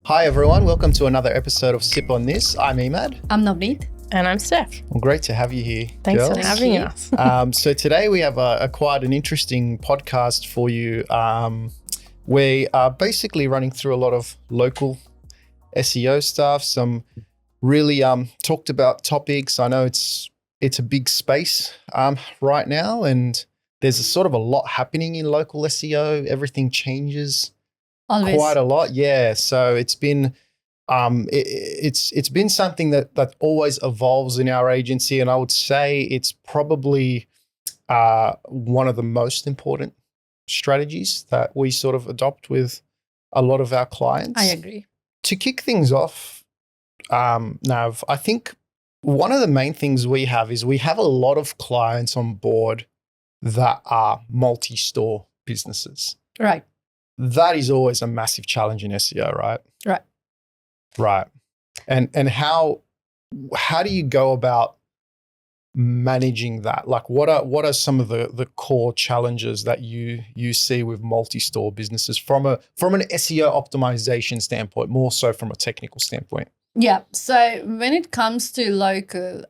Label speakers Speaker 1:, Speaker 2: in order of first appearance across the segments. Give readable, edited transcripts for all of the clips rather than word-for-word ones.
Speaker 1: Hi everyone, welcome to another episode of Sip on This. I'm Emad.
Speaker 2: I'm Navneet.
Speaker 3: And I'm Steph.
Speaker 1: Well, great to have you here,
Speaker 3: Thanks
Speaker 1: girls.
Speaker 3: for having us.
Speaker 1: So today we have quite an interesting podcast for you. We are basically running through a lot of local SEO stuff, some really talked about topics. I know it's a big space right now, and there's a lot happening in local SEO. Everything changes
Speaker 2: Always.
Speaker 1: quite a lot. Yeah. So it's been it's been something that always evolves in our agency, and I would say it's probably one of the most important strategies that we sort of adopt with a lot of our clients.
Speaker 2: I agree.
Speaker 1: To kick things off, Nav, I think one of the main things we have is we have a lot of clients on board that are multi-store businesses.
Speaker 2: Right.
Speaker 1: That is always a massive challenge in SEO, right?
Speaker 2: Right.
Speaker 1: Right. And how do you go about managing that? Like what are some of the core challenges that you see with multi-store businesses from an SEO optimization standpoint, more so from a technical standpoint?
Speaker 2: Yeah. So when it comes to local,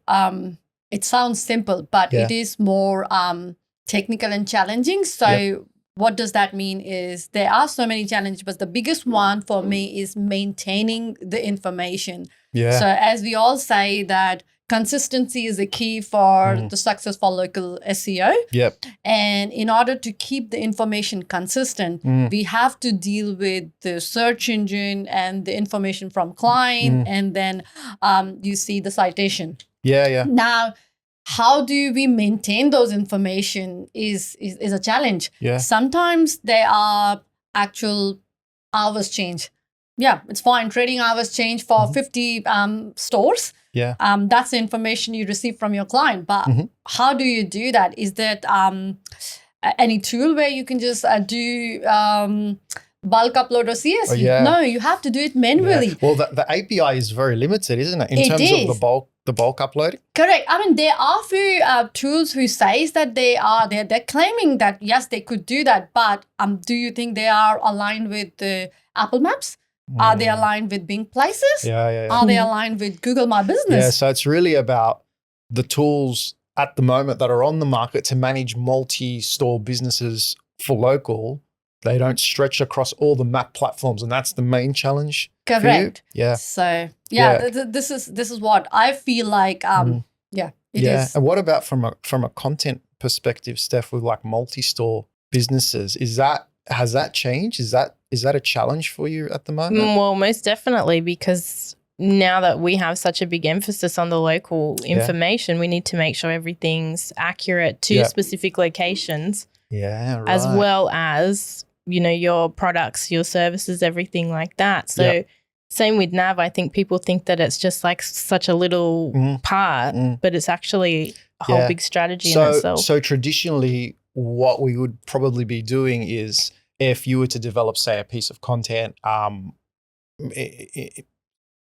Speaker 2: it sounds simple, but it is more technical and challenging. So what does that mean is there are so many challenges, but the biggest one for me is maintaining the information.
Speaker 1: Yeah.
Speaker 2: So as we all say that consistency is the key for the success for local SEO.
Speaker 1: Yep.
Speaker 2: And in order to keep the information consistent, we have to deal with the search engine and the information from client, and then you see the citation.
Speaker 1: Yeah.
Speaker 2: Now, how do we maintain those information is a challenge.
Speaker 1: Yeah.
Speaker 2: Sometimes there are actual hours change. Yeah, it's fine. Trading hours change for 50 stores.
Speaker 1: Yeah.
Speaker 2: That's the information you receive from your client. But how do you do that? Is that any tool where you can just do bulk upload or CSV?
Speaker 1: Oh, yeah.
Speaker 2: No, you have to do it manually.
Speaker 1: Yeah. Well, the API is very limited, isn't it? In terms of the bulk uploading?
Speaker 2: Correct. I mean, there are few tools who says that they're claiming that yes, they could do that. But do you think they are aligned with the Apple Maps? Are they aligned with Bing Places?
Speaker 1: Yeah.
Speaker 2: Are they aligned with Google My Business?
Speaker 1: Yeah, so it's really about the tools at the moment that are on the market to manage multi-store businesses for local. They don't stretch across all the map platforms, and that's the main challenge.
Speaker 2: Correct.
Speaker 1: Yeah.
Speaker 2: So this is what I feel like. It is.
Speaker 1: And what about from a content perspective, Steph, with like multi-store businesses? Has that changed? Is that a challenge for you at the moment?
Speaker 3: Well, most definitely, because now that we have such a big emphasis on the local information, we need to make sure everything's accurate to specific locations.
Speaker 1: Yeah, right.
Speaker 3: As well as, your products, your services, everything like that. So same with Nav. I think people think that it's just like such a little part, but it's actually a whole big strategy in itself.
Speaker 1: So traditionally, what we would probably be doing is if you were to develop, say, a piece of content,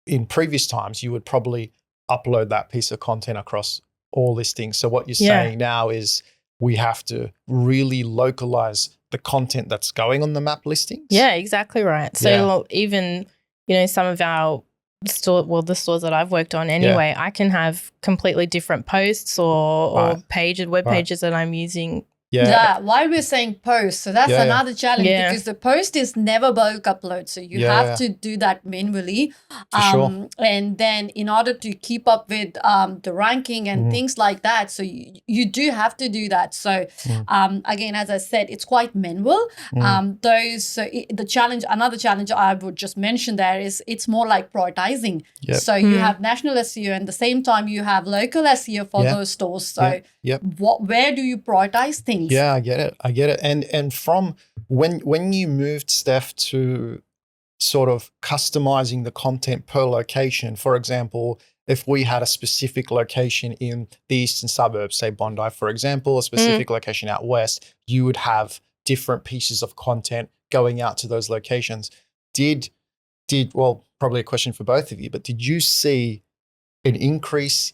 Speaker 1: in previous times, you would probably upload that piece of content across all listings. So what you're saying now is we have to really localize the content that's going on the map listings.
Speaker 3: Yeah, exactly right. So even, some of our the stores that I've worked on anyway, I can have completely different posts or web pages that I'm using.
Speaker 2: Yeah, why we're saying post. So that's another challenge because the post is never bulk upload. So you have to do that manually. And then in order to keep up with the ranking and things like that, so you do have to do that. So again, as I said, it's quite manual. The challenge, another challenge I would just mention there is it's more like prioritizing.
Speaker 1: Yep.
Speaker 2: So you have national SEO and at the same time you have local SEO for those stores. So where do you prioritize things?
Speaker 1: Yeah, I get it. And from when you moved, Steph, to sort of customizing the content per location, for example, if we had a specific location in the eastern suburbs, say Bondi, for example, a specific location out west, you would have different pieces of content going out to those locations. Well, probably a question for both of you, but did you see an increase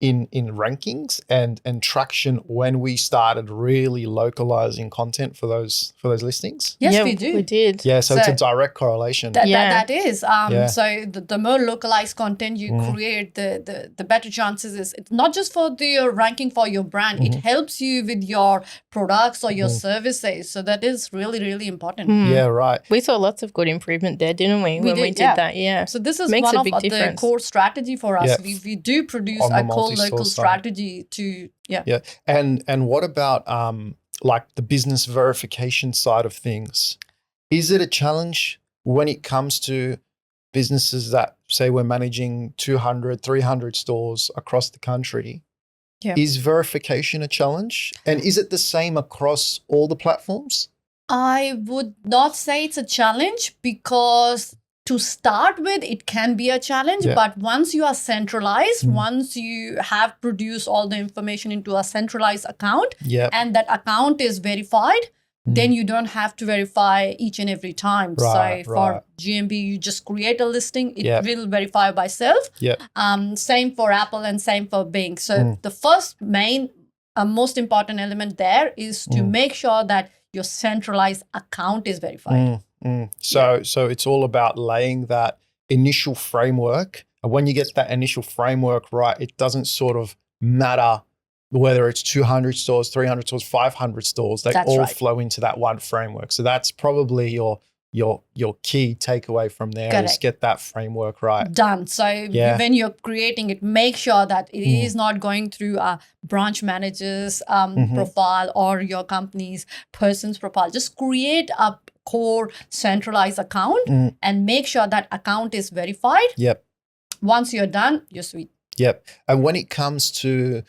Speaker 1: in rankings and traction when we started really localizing content for those listings?
Speaker 2: Yes, we do.
Speaker 3: We did.
Speaker 1: Yeah, so it's a direct correlation.
Speaker 2: That is. So the more localized content you create, the better chances is. It's not just for the ranking for your brand. It helps you with your products or your services. So that is really, really important.
Speaker 1: Yeah, right.
Speaker 3: We saw lots of good improvement there, didn't we? When we did that, yeah.
Speaker 2: So this is one of the core strategy for us. We do produce a core local strategy to
Speaker 1: And what about like the business verification side of things? Is it a challenge when it comes to businesses that say we're managing 200, 300 stores across the country?
Speaker 2: Yeah.
Speaker 1: Is verification a challenge? And is it the same across all the platforms?
Speaker 2: I would not say it's a challenge, because to start with, it can be a challenge, but once you are centralized, once you have produced all the information into a centralized account, and that account is verified, then you don't have to verify each and every time. For GMB, you just create a listing, it will verify by self. Same for Apple and same for Bing. So the first main, most important element there is to make sure that your centralized account is verified.
Speaker 1: So it's all about laying that initial framework. And when you get that initial framework right, it doesn't sort of matter whether it's 200 stores, 300 stores, 500 stores. They all flow into that one framework. So that's probably your key takeaway from there is get that framework right.
Speaker 2: Done. So when you're creating it, make sure that it is not going through a branch manager's profile or your company's person's profile. Just create a core centralized account and make sure that account is verified. Once you're done, you're sweet.
Speaker 1: And when it comes to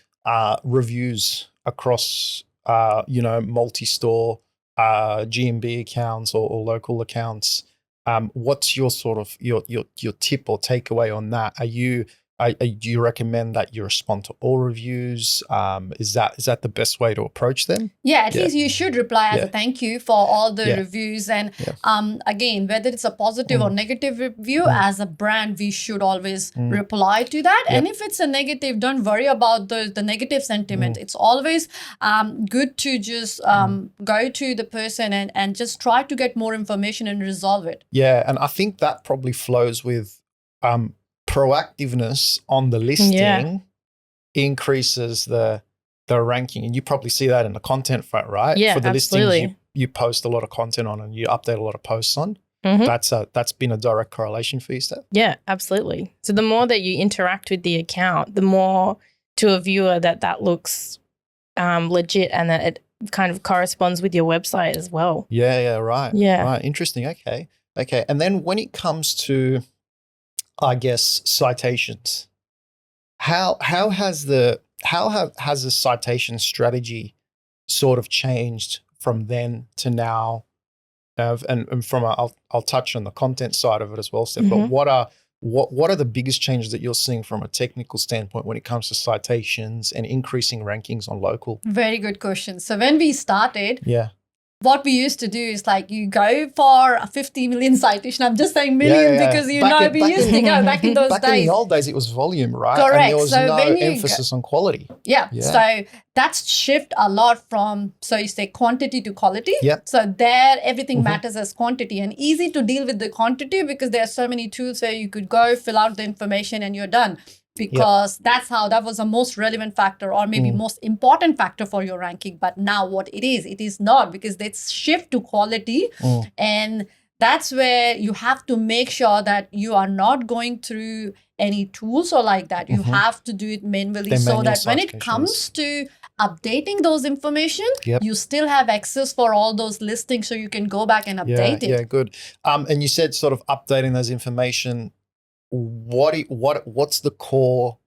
Speaker 1: reviews across, multi-store, GMB accounts or local accounts, what's your sort of your tip or takeaway on that? Do you recommend that you respond to all reviews? Is that the best way to approach them?
Speaker 2: At least you should reply as a thank you for all the reviews. And again, whether it's a positive or negative review, as a brand, we should always reply to that. And if it's a negative, don't worry about the negative sentiment. It's always good to just go to the person and just try to get more information and resolve it.
Speaker 1: Yeah, and I think that probably flows with proactiveness on the listing increases the ranking, and you probably see that in the content front, right?
Speaker 3: Yeah,
Speaker 1: for the
Speaker 3: absolutely.
Speaker 1: listings you post a lot of content on and you update a lot of posts on. That's been a direct correlation for you, Steph?
Speaker 3: Yeah, absolutely. So the more that you interact with the account, the more to a viewer that looks legit and that it kind of corresponds with your website as well.
Speaker 1: Right. Interesting. Okay. And then when it comes to, I guess, citations, how has the citation strategy sort of changed from then to now? And from I'll touch on the content side of it as well, Steph. But what are the biggest changes that you're seeing from a technical standpoint when it comes to citations and increasing rankings on local?
Speaker 2: Very good question. So when we started, what we used to do is like you go for a 50 million citation. I'm just saying million because we used to go back in those days.
Speaker 1: Back in the old days, it was volume, right?
Speaker 2: Correct.
Speaker 1: And there was no emphasis on quality.
Speaker 2: So that's shift a lot from, so you say quantity to quality. So there, everything matters as quantity, and easy to deal with the quantity because there are so many tools where you could go fill out the information and you're done. Because that was the most relevant factor or maybe most important factor for your ranking. But now what it is not, because it's shift to quality. And that's where you have to make sure that you are not going through any tools or like that. You have to do it manually so that when it comes to updating those information, you still have access for all those listings so you can go back and update it.
Speaker 1: Yeah, good. And you said sort of updating those information. What's the core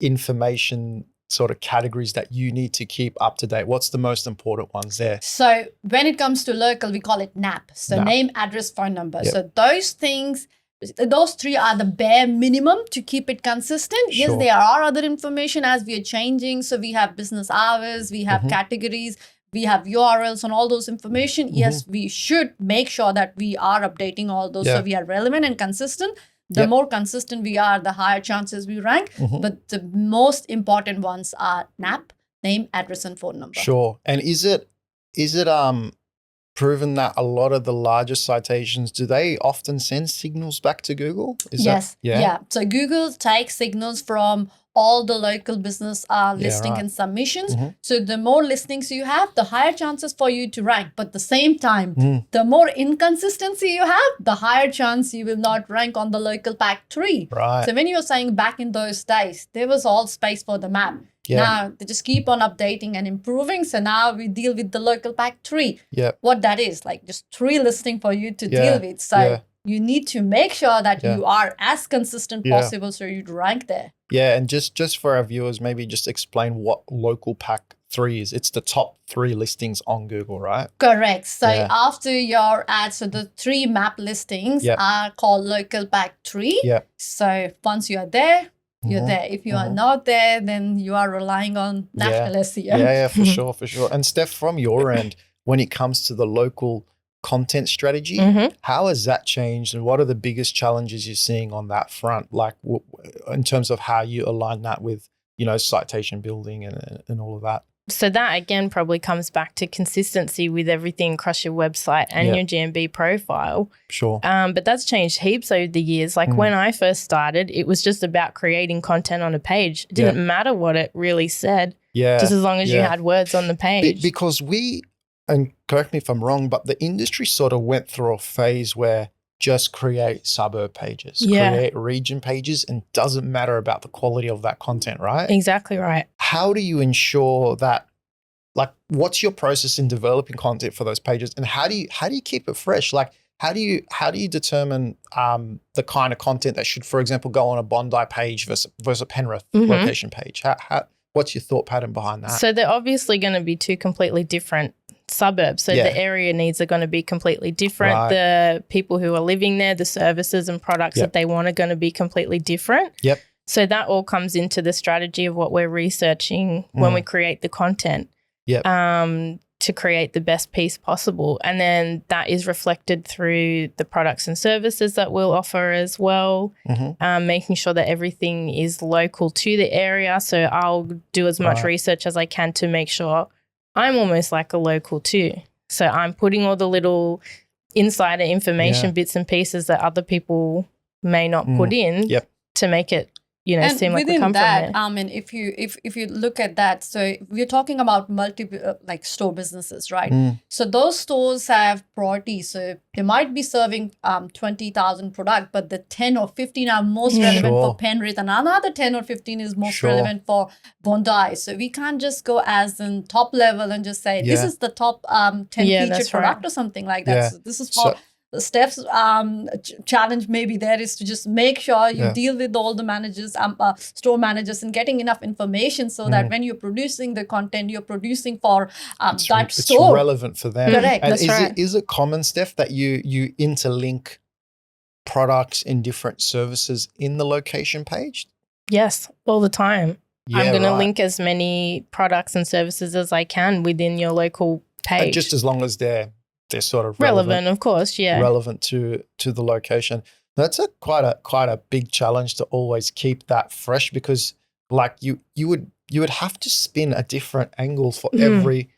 Speaker 1: information sort of categories that you need to keep up to date? What's the most important ones there?
Speaker 2: So when it comes to local, we call it NAP. So name, address, phone number. So those things, those three are the bare minimum to keep it consistent. Yes, there are other information as we are changing. So we have business hours, we have categories, we have URLs and all those information. Yes, we should make sure that we are updating all those so we are relevant and consistent. The more consistent we are, the higher chances we rank. But the most important ones are NAP, name, address, and phone number.
Speaker 1: Sure. And is it proven that a lot of the larger citations, do they often send signals back to Google?
Speaker 2: Yeah. So Google takes signals from all the local business listing and submissions. So the more listings you have, the higher chances for you to rank. But at the same time, the more inconsistency you have, the higher chance you will not rank on the local pack 3.
Speaker 1: Right.
Speaker 2: So when you're saying back in those days, there was all space for the map. Now they just keep on updating and improving. So now we deal with the local pack 3. What that is, like just 3 listing for you to deal with. So you need to make sure that you are as consistent possible so you'd rank there.
Speaker 1: Yeah, and just for our viewers, maybe just explain what local pack 3 is. It's the top 3 listings on Google, right?
Speaker 2: Correct. So after your ad, so the 3 map listings are called local pack 3. So once you are there, you're there. If you are not there, then you are relying on national SEO.
Speaker 1: Yeah, for sure, for sure. And Steph, from your end, when it comes to the local content strategy, how has that changed, and what are the biggest challenges you're seeing on that front, like in terms of how you align that with, citation building and all of that?
Speaker 3: So that again probably comes back to consistency with everything across your website and your GMB profile.
Speaker 1: Sure.
Speaker 3: But that's changed heaps over the years. Like when I first started, it was just about creating content on a page. It didn't matter what it really said, just as long as you had words on the page.
Speaker 1: Because and correct me if I'm wrong, but the industry sort of went through a phase where just create suburb pages, create region pages, and doesn't matter about the quality of that content, right?
Speaker 3: Exactly right.
Speaker 1: How do you ensure that, like, what's your process in developing content for those pages, and how do you keep it fresh? Like, how do you determine the kind of content that should, for example, go on a Bondi page versus a Penrith location page? What's your thought pattern behind that?
Speaker 3: So they're obviously going to be 2 completely different suburbs. So the area needs are going to be completely different.
Speaker 1: Right.
Speaker 3: The people who are living there, the services and products that they want are going to be completely different. So that all comes into the strategy of what we're researching when we create the content to create the best piece possible. And then that is reflected through the products and services that we'll offer as well, making sure that everything is local to the area. So I'll do as much research as I can to make sure I'm almost like a local too. So I'm putting all the little insider information, bits and pieces that other people may not put in to make it,
Speaker 2: and
Speaker 3: seem like we come
Speaker 2: that,
Speaker 3: from there.
Speaker 2: And if you look at that, so we're talking about like store businesses, right? So those stores have priority. So they might be serving 20,000 product, but the 10 or 15 are most relevant for Penrith, and another 10 or 15 is most relevant for Bondi. So we can't just go as in top level and just say this is the top 10 featured product or something like that. So this is for Steph's challenge maybe there is to just make sure you deal with all the managers, store managers, and getting enough information so that when you're producing the content, you're producing for that store.
Speaker 1: It's relevant for them.
Speaker 2: Correct.
Speaker 1: And is it common, Steph, that you interlink products in different services in the location page?
Speaker 3: Yes, all the time. I'm going to link as many products and services as I can within your local page.
Speaker 1: And just as long as they're sort of
Speaker 3: relevant, of course,
Speaker 1: relevant to the location. That's quite a big challenge to always keep that fresh, because like you would have to spin a different angle for every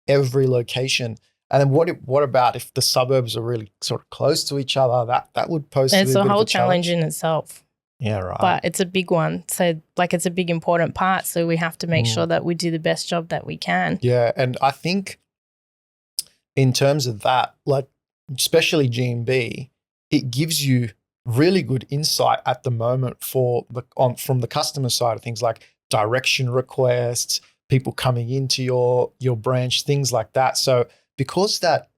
Speaker 1: location. And then what about if the suburbs are really sort of close to each other? That would pose
Speaker 3: it's
Speaker 1: a
Speaker 3: whole
Speaker 1: bit of a
Speaker 3: challenge in itself.
Speaker 1: Yeah, right.
Speaker 3: But it's a big one. So like it's a big important part. So we have to make sure that we do the best job that we can.
Speaker 1: Yeah, and I think in terms of that, like especially GMB, it gives you really good insight at the moment from the customer side of things, like direction requests, people coming into your branch, things like that. So because that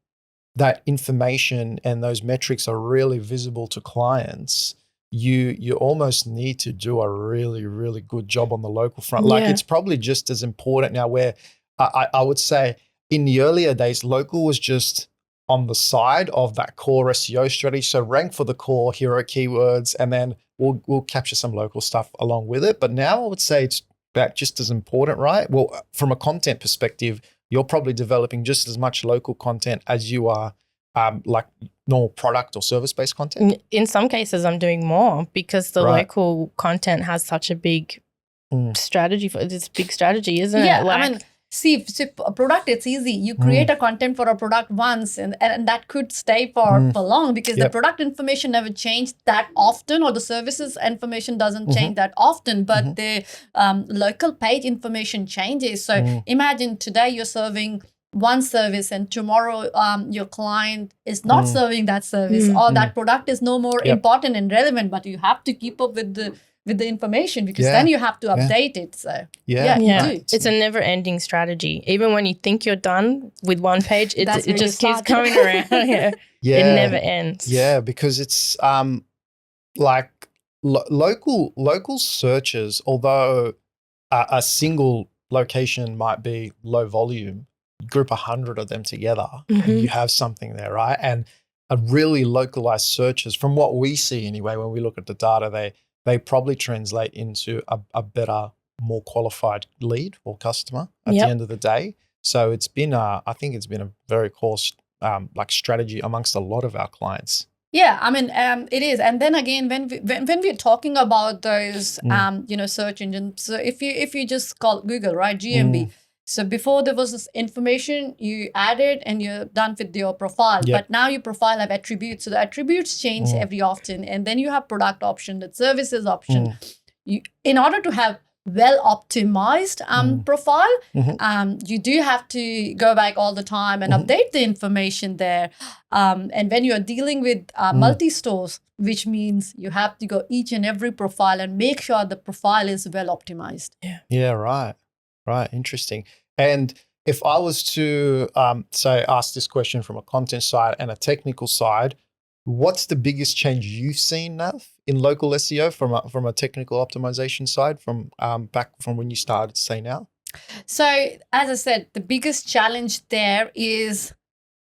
Speaker 1: information and those metrics are really visible to clients, you almost need to do a really, really good job on the local front. Like it's probably just as important now, where I would say in the earlier days, local was just on the side of that core SEO strategy. So rank for the core hero keywords, and then we'll capture some local stuff along with it. But now I would say it's about just as important, right? Well, from a content perspective, you're probably developing just as much local content as you are like normal product or service-based content.
Speaker 3: In some cases, I'm doing more because the local content has such a big strategy. It's a big strategy, isn't it?
Speaker 2: Yeah, I mean, see, a product, it's easy. You create a content for a product once and that could stay for long because the product information never changed that often, or the services information doesn't change that often, but the local page information changes. So imagine today you're serving one service and tomorrow your client is not serving that service, or that product is no more important and relevant, but you have to keep up with the information because then you have to update it. So
Speaker 3: it's a never-ending strategy. Even when you think you're done with one page, it just keeps coming around. It never ends.
Speaker 1: Yeah, because it's like local searches, although a single location might be low volume, group 100 of them together and you have something there, right? And a really localized searches, from what we see anyway, when we look at the data, they probably translate into a better, more qualified lead or customer at the end of the day. So it's been, I think it's been a very core like strategy amongst a lot of our clients.
Speaker 2: Yeah, I mean, it is. And then again, when we're talking about those, search engines, so if you just call Google, right, GMB. So before there was this information you added and you're done with your profile, but now your profile have attributes. So the attributes change every often. And then you have product option, the services option. In order to have well-optimized profile, you do have to go back all the time and update the information there. And when you're dealing with multi-stores, which means you have to go each and every profile and make sure the profile is well-optimized.
Speaker 1: Yeah, right. Right, interesting. And if I was to say ask this question from a content side and a technical side, what's the biggest change you've seen, Nav, in local SEO from a technical optimization side from back from when you started to say now?
Speaker 2: So as I said, the biggest challenge there is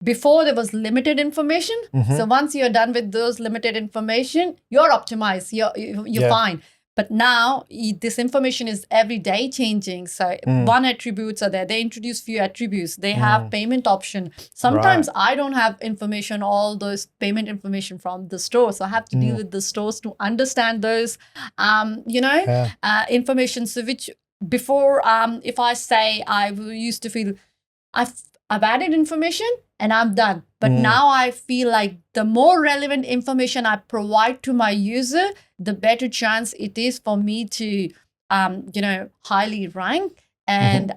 Speaker 2: before there was limited information. So once you're done with those limited information, you're optimized, you're fine. But now this information is every day changing. So one attributes are there. They introduce few attributes. They have payment option. Sometimes I don't have information, all those payment information from the store. So I have to deal with the stores to understand those, information. So which before, if I say I used to feel I've added information and I'm done. But now I feel like the more relevant information I provide to my user, the better chance it is for me to, highly rank and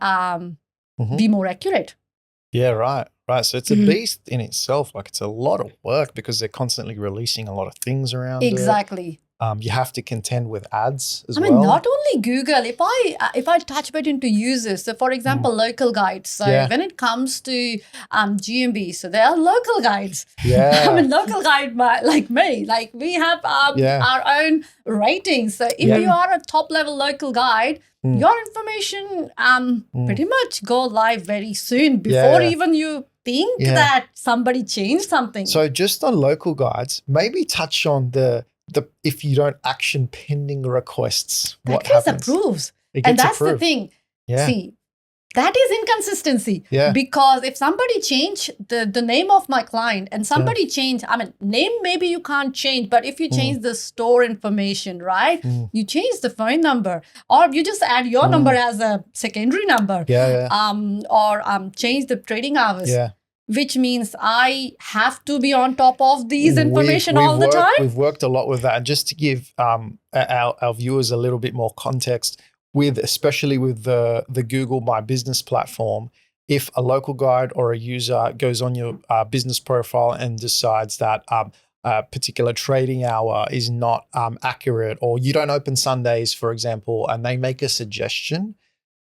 Speaker 2: be more accurate.
Speaker 1: Yeah, right. So it's a beast in itself. Like it's a lot of work because they're constantly releasing a lot of things around
Speaker 2: it.
Speaker 1: You have to contend with ads as well.
Speaker 2: I mean, not only Google. If I touch bit into users, so for example, local guides. So when it comes to GMB, so there are local guides.
Speaker 1: Yeah.
Speaker 2: I mean, local guide like me, like we have our own ratings. So if you are a top level local guide, your information pretty much go live very soon before even you think that somebody changed something.
Speaker 1: So just on local guides, maybe touch on the if you don't action pending requests, what happens?
Speaker 2: Approves. And that's the thing.
Speaker 1: Yeah.
Speaker 2: See, that is inconsistency. Because if somebody change the name of my client and somebody change, I mean, name maybe you can't change, but if you change the store information, right? You change the phone number or you just add your number as a secondary number. Or change the trading hours. Which means I have to be on top of these information all the time.
Speaker 1: We've worked a lot with that. And just to give our viewers a little bit more context, especially with the Google My Business platform, if a local guide or a user goes on your business profile and decides that a particular trading hour is not accurate, or you don't open Sundays, for example, and they make a suggestion,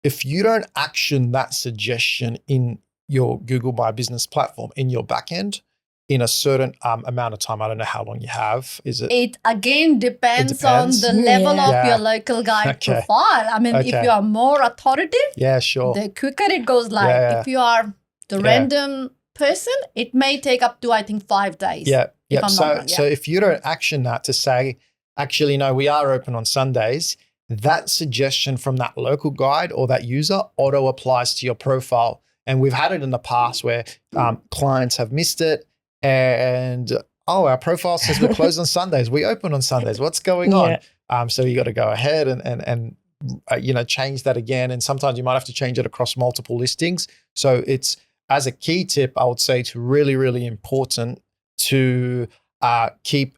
Speaker 1: if you don't action that suggestion in your Google My Business platform in your backend in a certain amount of time, I don't know how long you have.
Speaker 2: It again depends on the level of your local guide profile. I mean, if you are more authoritative, the quicker it goes live. If you are the random person, it may take up to, I think, 5 days.
Speaker 1: So if you don't action that to say, actually, no, we are open on Sundays, that suggestion from that local guide or that user auto applies to your profile. And we've had it in the past where clients have missed it and, our profile says we're closed on Sundays. We open on Sundays. What's going on? So you got to go ahead and change that again. And sometimes you might have to change it across multiple listings. So it's, as a key tip, I would say it's really, really important to keep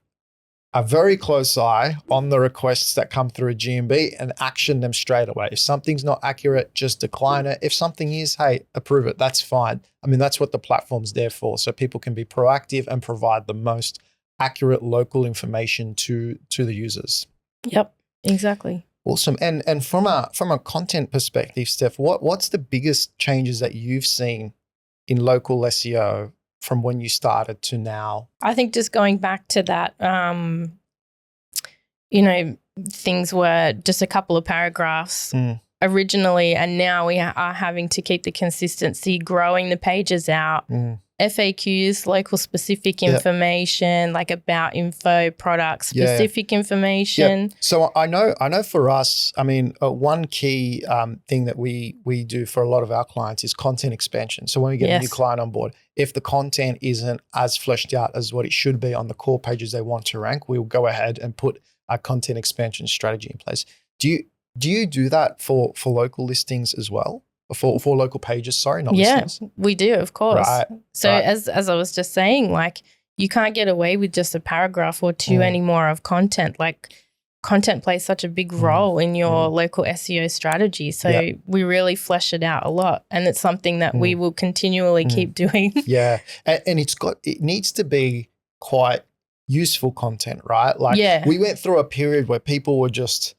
Speaker 1: a very close eye on the requests that come through a GMB and action them straight away. If something's not accurate, just decline it. If something is, hey, approve it. That's fine. I mean, that's what the platform's there for. So people can be proactive and provide the most accurate local information to the users.
Speaker 3: Yep, exactly.
Speaker 1: Awesome. And from a content perspective, Steph, what's the biggest changes that you've seen in local SEO from when you started to now?
Speaker 3: I think just going back to that, things were just a couple of paragraphs originally, and now we are having to keep the consistency, growing the pages out, FAQs, local specific information, like about info, product specific information.
Speaker 1: So I know for us, I mean, one key thing that we do for a lot of our clients is content expansion. So when we get a new client on board, if the content isn't as fleshed out as what it should be on the core pages they want to rank, we'll go ahead and put a content expansion strategy in place. Do you do that for local listings as well? For local pages, sorry, not listings.
Speaker 3: We do, of course.
Speaker 1: Right.
Speaker 3: So as I was just saying, like, you can't get away with just a paragraph or two anymore of content. Like, content plays such a big role in your local SEO strategy. So we really flesh it out a lot, and it's something that we will continually keep doing.
Speaker 1: Yeah, and it needs to be quite useful content, right? Like, we went through a period where people were just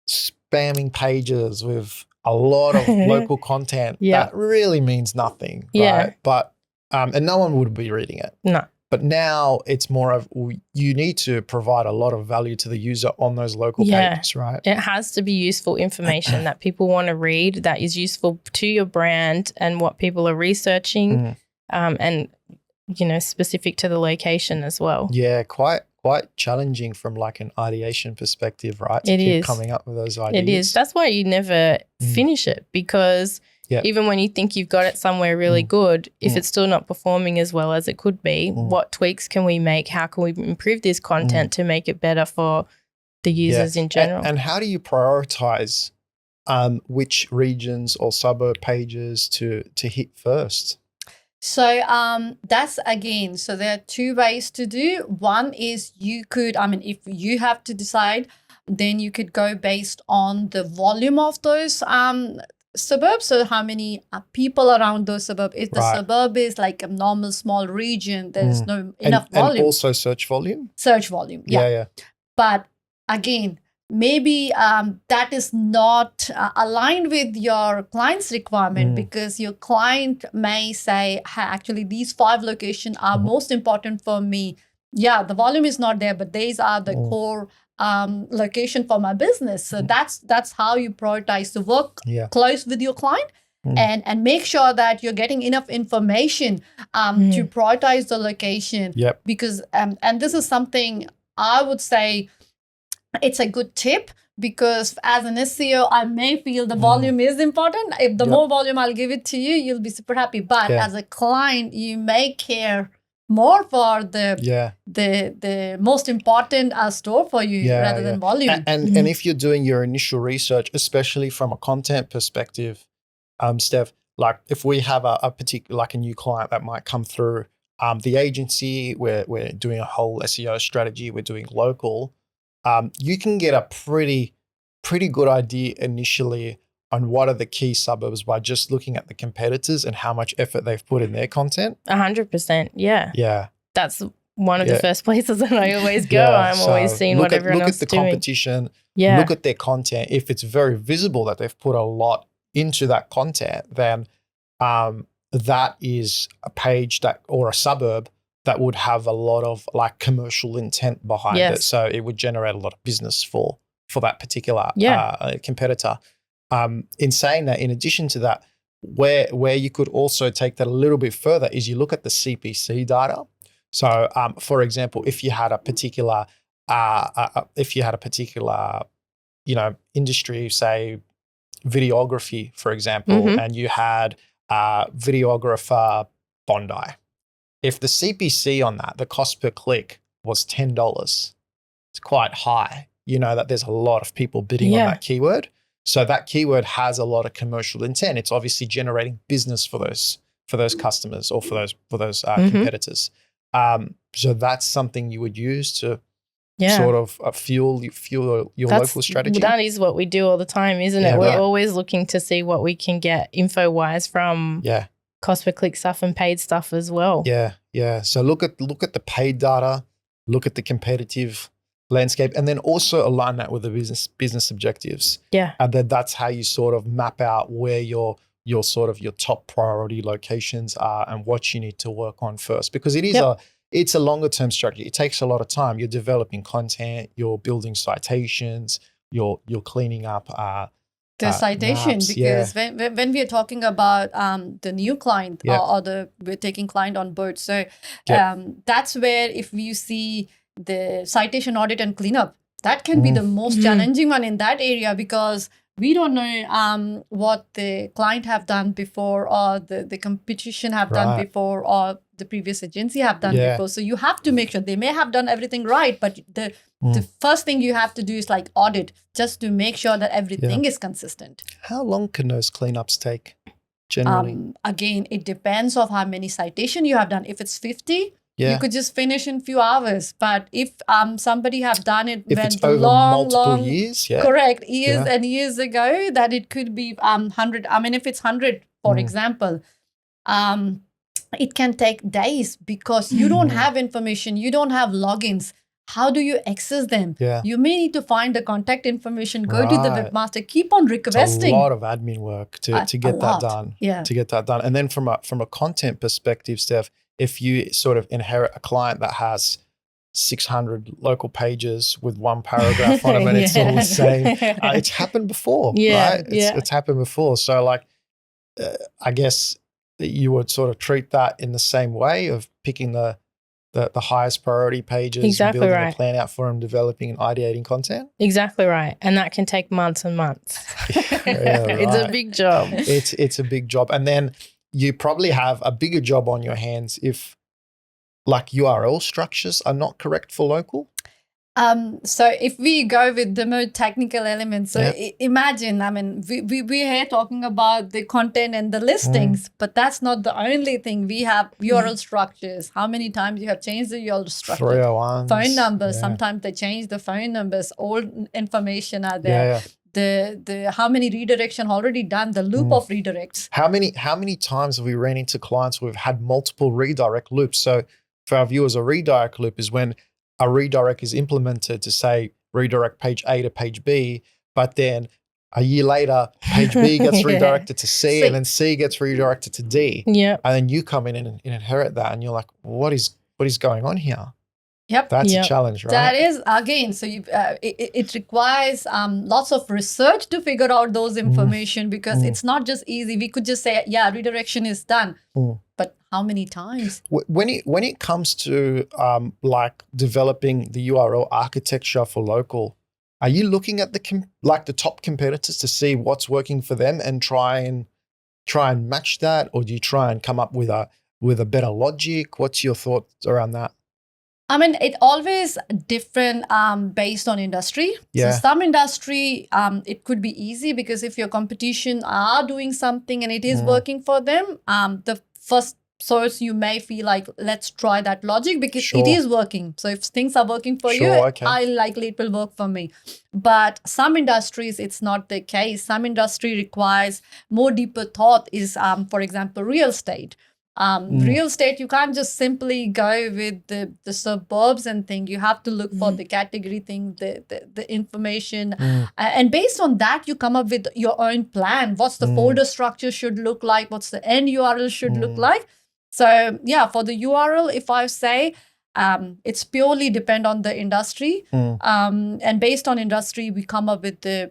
Speaker 1: spamming pages with a lot of local content that really means nothing, right? But and no one would be reading it.
Speaker 3: No.
Speaker 1: But now it's more of, you need to provide a lot of value to the user on those local pages, right?
Speaker 3: It has to be useful information that people want to read, that is useful to your brand and what people are researching, and specific to the location as well.
Speaker 1: Yeah, quite challenging from like an ideation perspective, right? To keep coming up with those ideas.
Speaker 3: It is. That's why you never finish it, because even when you think you've got it somewhere really good, if it's still not performing as well as it could be, what tweaks can we make? How can we improve this content to make it better for the users in general?
Speaker 1: And how do you prioritize which regions or suburb pages to hit first?
Speaker 2: So that's again, so there are two ways to do. One is you could, if you have to decide, then you could go based on the volume of those suburbs. So how many people around those suburbs. If the suburb is like a normal small region, there's no enough volume.
Speaker 1: And also search volume?
Speaker 2: Search volume, yeah. But again, maybe that is not aligned with your client's requirement, because your client may say, actually, these 5 locations are most important for me. Yeah, the volume is not there, but these are the core location for my business. So that's how you prioritize the work close with your client and make sure that you're getting enough information to prioritize the location. Because, and this is something I would say, it's a good tip, because as an SEO, I may feel the volume is important. If the more volume I'll give it to you, you'll be super happy. But as a client, you may care more for the most important store for you rather than volume.
Speaker 1: And if you're doing your initial research, especially from a content perspective, Steph, like if we have a particular, like a new client that might come through the agency, we're doing a whole SEO strategy, we're doing local. You can get a pretty good idea initially on what are the key suburbs by just looking at the competitors and how much effort they've put in their content.
Speaker 3: 100%. Yeah.
Speaker 1: Yeah.
Speaker 3: That's one of the first places that I always go. I'm always seeing what everyone else is doing.
Speaker 1: Look at the competition. Look at their content. If it's very visible that they've put a lot into that content, then that is a page or a suburb that would have a lot of like commercial intent behind it. So it would generate a lot of business for that particular competitor. In saying that, in addition to that, where you could also take that a little bit further is you look at the CPC data. So, for example, if you had a particular, industry, say videography, for example, and you had videographer Bondi. If the CPC on that, the cost per click was $10, it's quite high. You know that there's a lot of people bidding on that keyword. So that keyword has a lot of commercial intent. It's obviously generating business for those customers or for those competitors. So that's something you would use to sort of fuel your local strategy.
Speaker 3: That is what we do all the time, isn't it? We're always looking to see what we can get info-wise from cost per click stuff and paid stuff as well.
Speaker 1: Yeah. So look at the paid data, look at the competitive landscape, and then also align that with the business objectives.
Speaker 3: Yeah.
Speaker 1: And then that's how you sort of map out where your top priority locations are and what you need to work on first, because it's a longer term strategy. It takes a lot of time. You're developing content, you're building citations, you're cleaning up
Speaker 2: the citation
Speaker 1: maps.
Speaker 2: Because when we are talking about the new client or we're taking client on board, so that's where if you see the citation audit and cleanup, that can be the most challenging one in that area, because we don't know what the client have done before, or the competition have done before, or the previous agency have done before. So you have to make sure they may have done everything right, but the first thing you have to do is like audit, just to make sure that everything is consistent.
Speaker 1: How long can those cleanups take generally?
Speaker 2: Again, it depends on how many citation you have done. If it's 50, you could just finish in few hours. But if somebody have done it
Speaker 1: if it's over multiple years,
Speaker 2: correct, years and years ago, that it could be 100. I mean, if it's 100, for example, it can take days, because you don't have information, you don't have logins. How do you access them? You may need to find the contact information, go to the webmaster, keep on requesting.
Speaker 1: It's a lot of admin work to get that done. To get that done. And then from a content perspective, Steph, if you sort of inherit a client that has 600 local pages with one paragraph on them and it's all the same, it's happened before, right? It's happened before. So like, I guess you would sort of treat that in the same way of picking the highest priority pages, building a plan out for them, developing and ideating content.
Speaker 3: Exactly right. And that can take months and months. It's a big job.
Speaker 1: It's a big job. And then you probably have a bigger job on your hands if like URL structures are not correct for local.
Speaker 2: So if we go with the more technical elements, so imagine, I mean, we're here talking about the content and the listings, but that's not the only thing. We have URL structures. How many times you have changed the URL structure?
Speaker 1: 301s.
Speaker 2: Phone numbers. Sometimes they change the phone numbers. Old information are there. The how many redirection already done, the loop of redirects.
Speaker 1: How many times have we ran into clients who have had multiple redirect loops? So for our viewers, a redirect loop is when a redirect is implemented to say redirect page A to page B, but then a year later, page B gets redirected to C, and then C gets redirected to D.
Speaker 3: Yeah.
Speaker 1: And then you come in and inherit that, and you're like, what is going on here?
Speaker 2: Yep.
Speaker 1: That's a challenge, right?
Speaker 2: That is, again, so it requires lots of research to figure out those information, because it's not just easy. We could just say, redirection is done. But how many times?
Speaker 1: When it comes to like developing the URL architecture for local, are you looking at the top competitors to see what's working for them and try and match that, or do you try and come up with a better logic? What's your thoughts around that?
Speaker 2: I mean, it always different based on industry. So some industry, it could be easy, because if your competition are doing something and it is working for them, the first source you may feel like, let's try that logic, because it is working. So if things are working for you, likely it will work for me. But some industries, it's not the case. Some industry requires more deeper thought is, for example, real estate. Real estate, you can't just simply go with the suburbs and thing. You have to look for the category thing, the information. And based on that, you come up with your own plan. What's the folder structure should look like? What's the end URL should look like? So for the URL, if I say, it's purely depend on the industry. And based on industry, we come up with the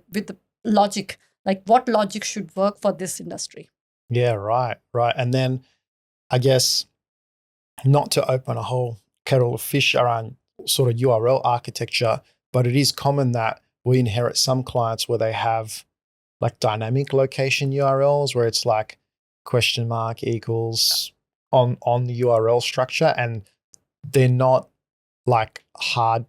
Speaker 2: logic, like what logic should work for this industry.
Speaker 1: Yeah, right. And then I guess, not to open a whole kettle of fish around sort of URL architecture, but it is common that we inherit some clients where they have like dynamic location URLs, where it's like question mark equals on the URL structure, and they're not like hard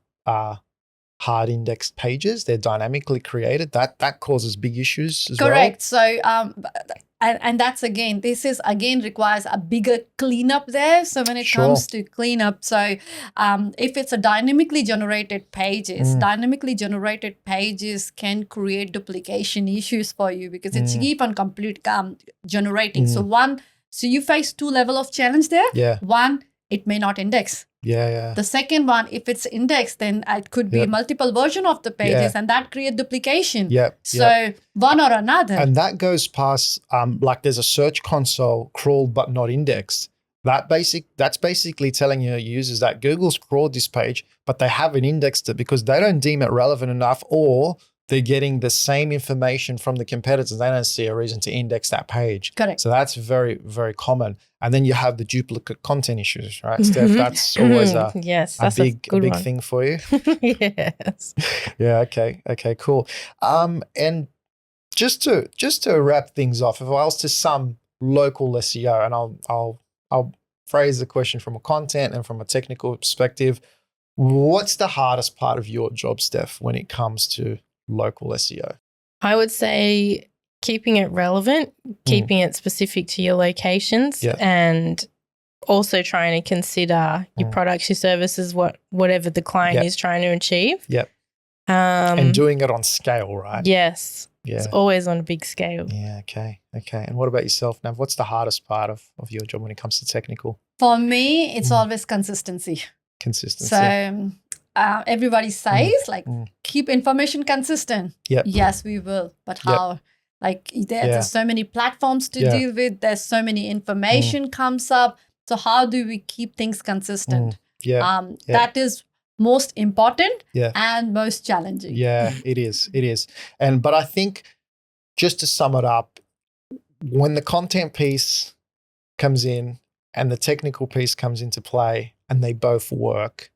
Speaker 1: indexed pages. They're dynamically created. That causes big issues as well.
Speaker 2: Correct. So and that's this is requires a bigger cleanup there. So when it comes to cleanup, so if it's a dynamically generated pages, can create duplication issues for you because it's keep on generating. So you face two level of challenge there.
Speaker 1: Yeah.
Speaker 2: One, it may not index.
Speaker 1: Yeah.
Speaker 2: The second one, if it's indexed, then it could be multiple version of the pages, and that create duplication. So one or another.
Speaker 1: And that goes past like there's a search console crawled but not indexed. That's basically telling your users that Google's crawled this page, but they haven't indexed it because they don't deem it relevant enough, or they're getting the same information from the competitors. They don't see a reason to index that page.
Speaker 2: Correct.
Speaker 1: So that's very, very common. And then you have the duplicate content issues, right, Steph? That's always a big thing for you.
Speaker 3: Yes.
Speaker 1: Yeah. Okay. Cool. And just to wrap things off, if I was to sum local SEO, and I'll phrase the question from a content and from a technical perspective, what's the hardest part of your job, Steph, when it comes to local SEO?
Speaker 3: I would say keeping it relevant, keeping it specific to your locations, and also trying to consider your products, your services, whatever the client is trying to achieve.
Speaker 1: And doing it on scale, right?
Speaker 3: Yes. Yeah. It's always on a big scale.
Speaker 1: Yeah, okay. And what about yourself, Nav? What's the hardest part of your job when it comes to technical?
Speaker 2: For me, it's always consistency. So everybody says keep information consistent. Yes, we will. But how? Like there's so many platforms to deal with. There's so many information comes up. So how do we keep things consistent? That is most important and most challenging.
Speaker 1: Yeah, it is. But I think just to sum it up, when the content piece comes in and the technical piece comes into play and they both work,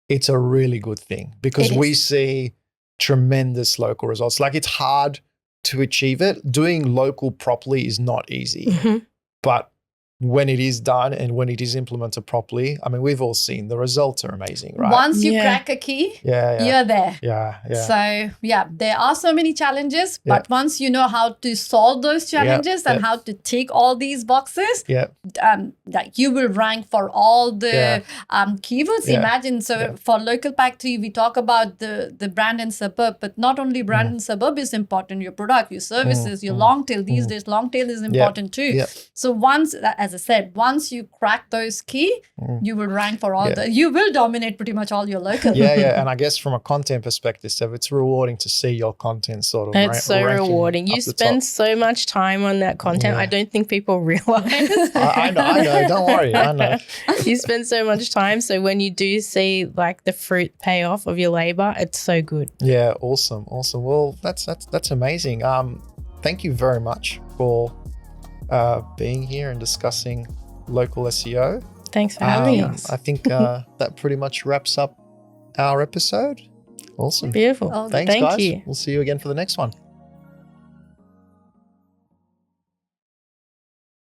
Speaker 1: it's a really good thing because we see tremendous local results. Like it's hard to achieve it. Doing local properly is not easy, but when it is done and when it is implemented properly, I mean, we've all seen the results are amazing, right?
Speaker 2: Once you crack a key, you're there. So there are so many challenges, but once you know how to solve those challenges and how to tick all these boxes, like you will rank for all the keywords. Imagine, for local pack 3, we talk about the brand and suburb, but not only brand and suburb is important, your product, your services, your long tail. These days, long tail is important too. So once, as I said, once you crack those key, you will rank for all you will dominate pretty much all your local.
Speaker 1: And I guess from a content perspective, Steph, it's rewarding to see your content sort of
Speaker 3: it's so rewarding. You spend so much time on that content. I don't think people realize.
Speaker 1: I know. Don't worry. I know.
Speaker 3: You spend so much time. So when you do see like the fruit payoff of your labor, it's so good.
Speaker 1: Yeah. Awesome. Well, that's amazing. Thank you very much for being here and discussing local SEO.
Speaker 3: Thanks for having us.
Speaker 1: I think that pretty much wraps up our episode. Awesome.
Speaker 3: Beautiful.
Speaker 1: Thanks, guys.
Speaker 3: You.
Speaker 1: We'll see you again for the next one.